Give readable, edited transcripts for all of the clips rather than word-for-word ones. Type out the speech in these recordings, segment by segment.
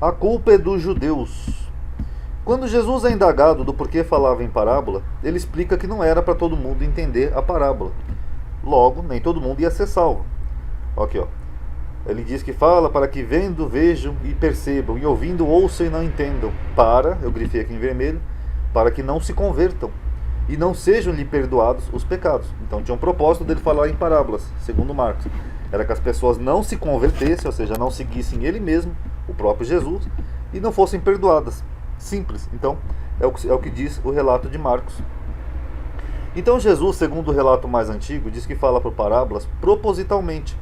A culpa é dos judeus. Quando Jesus é indagado do porquê falava em parábola, ele explica que não era para todo mundo entender a parábola. Logo, nem todo mundo ia ser salvo. Aqui, ó. Ele diz que fala para que vendo, vejam e percebam, e ouvindo, ouçam e não entendam. Eu grifei aqui em vermelho, para que não se convertam e não sejam-lhe perdoados os pecados. Então tinha um propósito dele falar em parábolas, segundo Marcos. Era que as pessoas não se convertessem, ou seja, não seguissem ele mesmo, o próprio Jesus, e não fossem perdoadas. Simples. Então, é o que diz o relato de Marcos. Então Jesus, segundo o relato mais antigo, diz que fala por parábolas propositalmente,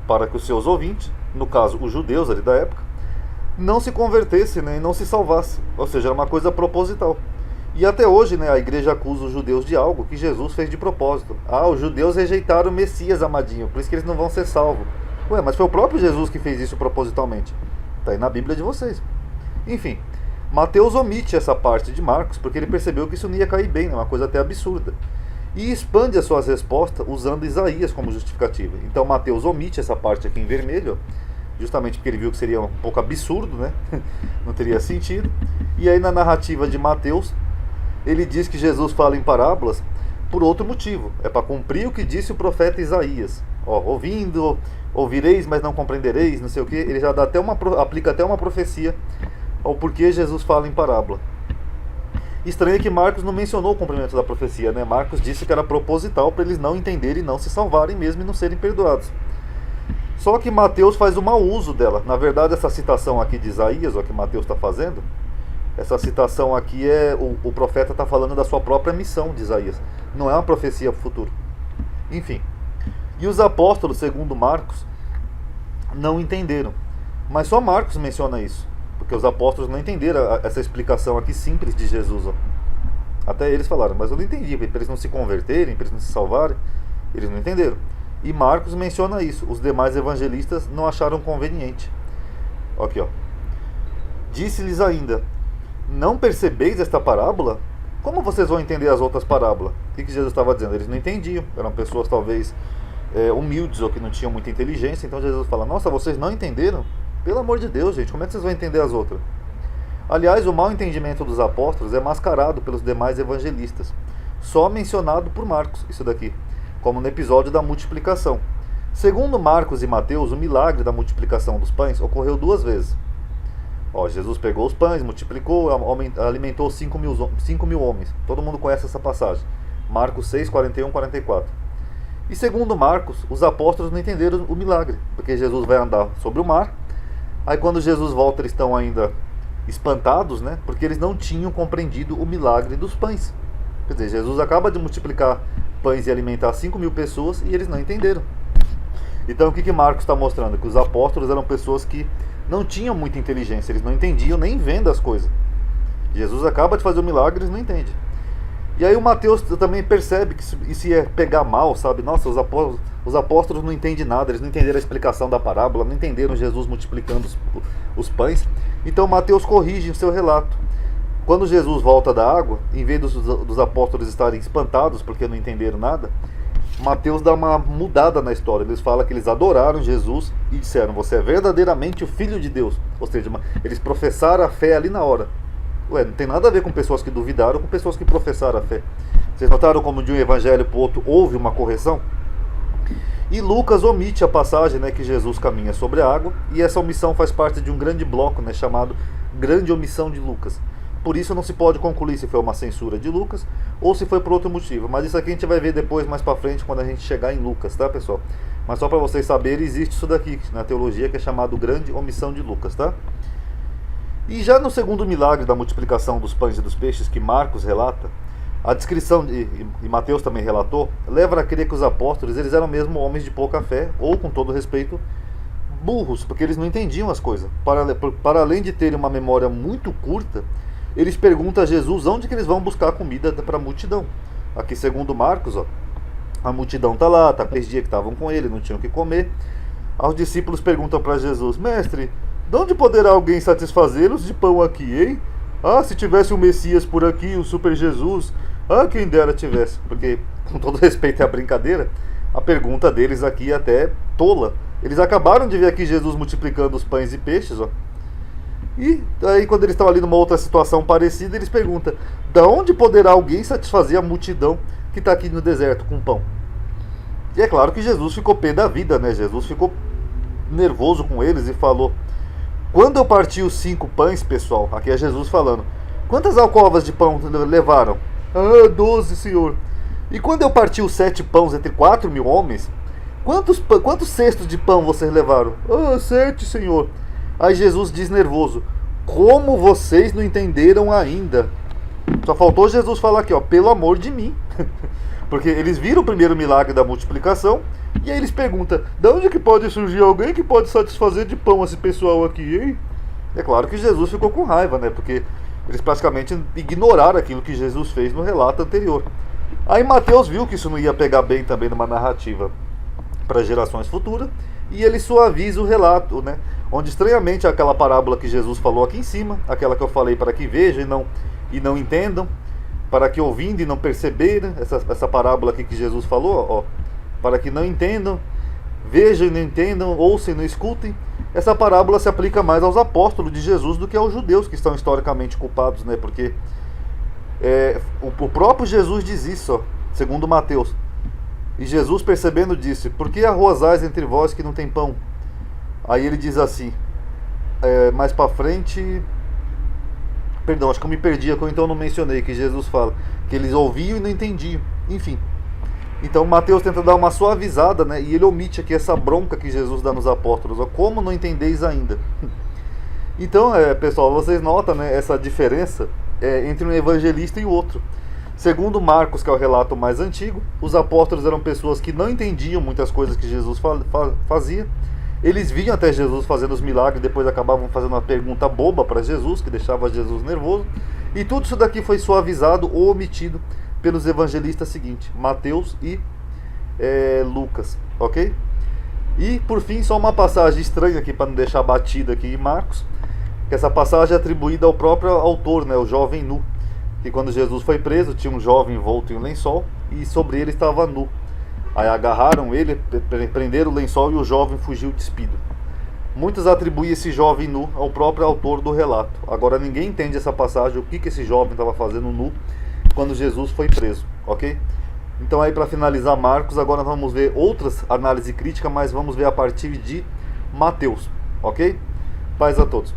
para que os seus ouvintes, no caso os judeus ali da época, não se convertessem, né, e não se salvassem. Ou seja, era uma coisa proposital. E até hoje, né, a igreja acusa os judeus de algo que Jesus fez de propósito. Os judeus rejeitaram o Messias amadinho, por isso que eles não vão ser salvos. Ué, mas foi o próprio Jesus que fez isso propositalmente. Está aí na Bíblia de vocês. Enfim, Mateus omite essa parte de Marcos, porque ele percebeu que isso não ia cair bem, né, uma coisa até absurda. E expande as suas respostas usando Isaías como justificativa. Então Mateus omite essa parte aqui em vermelho, justamente porque ele viu que seria um pouco absurdo, né? Não teria sentido. E aí na narrativa de Mateus, ele diz que Jesus fala em parábolas por outro motivo. É para cumprir o que disse o profeta Isaías. Ouvindo, ouvireis, mas não compreendereis, não sei o que. Ele já dá aplica até uma profecia ao porquê Jesus fala em parábola. Estranho que Marcos não mencionou o cumprimento da profecia, né? Marcos disse que era proposital para eles não entenderem e não se salvarem mesmo e não serem perdoados. Só que Mateus faz um mau uso dela. Na verdade, essa citação aqui de Isaías, o que Mateus está fazendo, essa citação aqui o profeta está falando da sua própria missão de Isaías. Não é uma profecia para o futuro. Enfim. E os apóstolos, segundo Marcos, não entenderam. Mas só Marcos menciona isso. Porque os apóstolos não entenderam essa explicação aqui simples de Jesus. Até eles falaram, mas eu não entendi. Para eles não se converterem, para eles não se salvarem, eles não entenderam. E Marcos menciona isso. Os demais evangelistas não acharam conveniente. Aqui, ó. Disse-lhes ainda: não percebeis esta parábola? Como vocês vão entender as outras parábolas? O que Jesus estava dizendo? Eles não entendiam. Eram pessoas talvez humildes ou que não tinham muita inteligência. Então Jesus fala: nossa, vocês não entenderam? Pelo amor de Deus, gente, como é que vocês vão entender as outras? Aliás, o mau entendimento dos apóstolos é mascarado pelos demais evangelistas. Só mencionado por Marcos, isso daqui, como no episódio da multiplicação. Segundo Marcos e Mateus, o milagre da multiplicação dos pães ocorreu 2 vezes. Jesus pegou os pães, multiplicou, alimentou 5 mil homens. Todo mundo conhece essa passagem. Marcos 6, 41, 44. E segundo Marcos, os apóstolos não entenderam o milagre, porque Jesus vai andar sobre o mar. Aí quando Jesus volta, eles estão ainda espantados, né? Porque eles não tinham compreendido o milagre dos pães. Quer dizer, Jesus acaba de multiplicar pães e alimentar 5 mil pessoas e eles não entenderam. Então o que Marcos está mostrando? Que os apóstolos eram pessoas que não tinham muita inteligência, eles não entendiam nem vendo as coisas. Jesus acaba de fazer o milagre e eles não entendem. E aí o Mateus também percebe que isso ia pegar mal, sabe? Nossa, os apóstolos não entendem nada, eles não entenderam a explicação da parábola, não entenderam Jesus multiplicando os pães. Então Mateus corrige o seu relato. Quando Jesus volta da água, em vez dos apóstolos estarem espantados porque não entenderam nada, Mateus dá uma mudada na história. Eles falam que eles adoraram Jesus e disseram: você é verdadeiramente o Filho de Deus. Ou seja, eles professaram a fé ali na hora. Não tem nada a ver com pessoas que duvidaram ou com pessoas que professaram a fé. Vocês notaram como de um evangelho para o outro houve uma correção? E Lucas omite a passagem, né, que Jesus caminha sobre a água, e essa omissão faz parte de um grande bloco, né, chamado Grande Omissão de Lucas. Por isso não se pode concluir se foi uma censura de Lucas ou se foi por outro motivo. Mas isso aqui a gente vai ver depois, mais para frente, quando a gente chegar em Lucas, tá, pessoal? Mas só para vocês saberem, existe isso daqui na teologia que é chamado Grande Omissão de Lucas, tá? E já no segundo milagre da multiplicação dos pães e dos peixes que Marcos relata, a descrição, e Mateus também relatou, leva a crer que os apóstolos eles eram mesmo homens de pouca fé, ou com todo respeito, burros, porque eles não entendiam as coisas. Para além de terem uma memória muito curta, eles perguntam a Jesus onde que eles vão buscar comida para a multidão. Aqui segundo Marcos, a multidão está lá, está 3 dias que estavam com ele, não tinham o que comer. Os discípulos perguntam para Jesus: mestre, de onde poderá alguém satisfazê-los de pão aqui, hein? Se tivesse o Messias por aqui, o Super Jesus, quem dera tivesse. Porque, com todo respeito à brincadeira, a pergunta deles aqui é até tola. Eles acabaram de ver aqui Jesus multiplicando os pães e peixes, E aí, quando eles estão ali numa outra situação parecida, eles perguntam: da onde poderá alguém satisfazer a multidão que está aqui no deserto com pão? E é claro que Jesus ficou pé da vida, né? Jesus ficou nervoso com eles e falou: quando eu parti os 5 pães, pessoal, aqui é Jesus falando, quantas alcovas de pão levaram? Ah, 12, senhor. E quando eu parti os 7 pães entre 4.000 homens, quantos cestos de pão vocês levaram? Ah, 7, senhor. Aí Jesus diz nervoso: como vocês não entenderam ainda? Só faltou Jesus falar aqui, ó, pelo amor de mim. Porque eles viram o primeiro milagre da multiplicação, e aí eles perguntam: de onde que pode surgir alguém que pode satisfazer de pão esse pessoal aqui, hein? É claro que Jesus ficou com raiva, né? Porque eles praticamente ignoraram aquilo que Jesus fez no relato anterior. Aí Mateus viu que isso não ia pegar bem também numa narrativa para gerações futuras, e ele suaviza o relato, né? Onde estranhamente aquela parábola que Jesus falou aqui em cima, aquela que eu falei para que vejam e não entendam, para que ouvindo e não perceberem, essa parábola aqui que Jesus falou, ó, para que não entendam, vejam e não entendam, ouçam e não escutem. Essa parábola se aplica mais aos apóstolos de Jesus do que aos judeus, que estão historicamente culpados, né? Porque o próprio Jesus diz isso, ó, segundo Mateus. E Jesus, percebendo, disse: por que arrozais entre vós que não tem pão? Aí ele diz assim, mais para frente... Perdão, acho que eu me perdi, então eu não mencionei que Jesus fala que eles ouviam e não entendiam. Enfim. Então Mateus tenta dar uma suavizada, né? E ele omite aqui essa bronca que Jesus dá nos apóstolos. Ó, como não entendeis ainda? Então, pessoal, vocês notam, né, essa diferença entre um evangelista e o outro. Segundo Marcos, que é o relato mais antigo, os apóstolos eram pessoas que não entendiam muitas coisas que Jesus fazia. Eles vinham até Jesus fazendo os milagres e depois acabavam fazendo uma pergunta boba para Jesus, que deixava Jesus nervoso. E tudo isso daqui foi suavizado ou omitido pelos evangelistas seguintes, Mateus e Lucas, ok? E por fim, só uma passagem estranha aqui para não deixar batida aqui em Marcos, que essa passagem é atribuída ao próprio autor, né, o jovem nu, que quando Jesus foi preso tinha um jovem envolto em um lençol e sobre ele estava nu. Aí agarraram ele, prenderam o lençol e o jovem fugiu despido. Muitos atribuem esse jovem nu ao próprio autor do relato. Agora ninguém entende essa passagem, o que esse jovem estava fazendo nu quando Jesus foi preso, ok? Então aí, para finalizar Marcos, agora vamos ver outras análises críticas, mas vamos ver a partir de Mateus, ok? Paz a todos.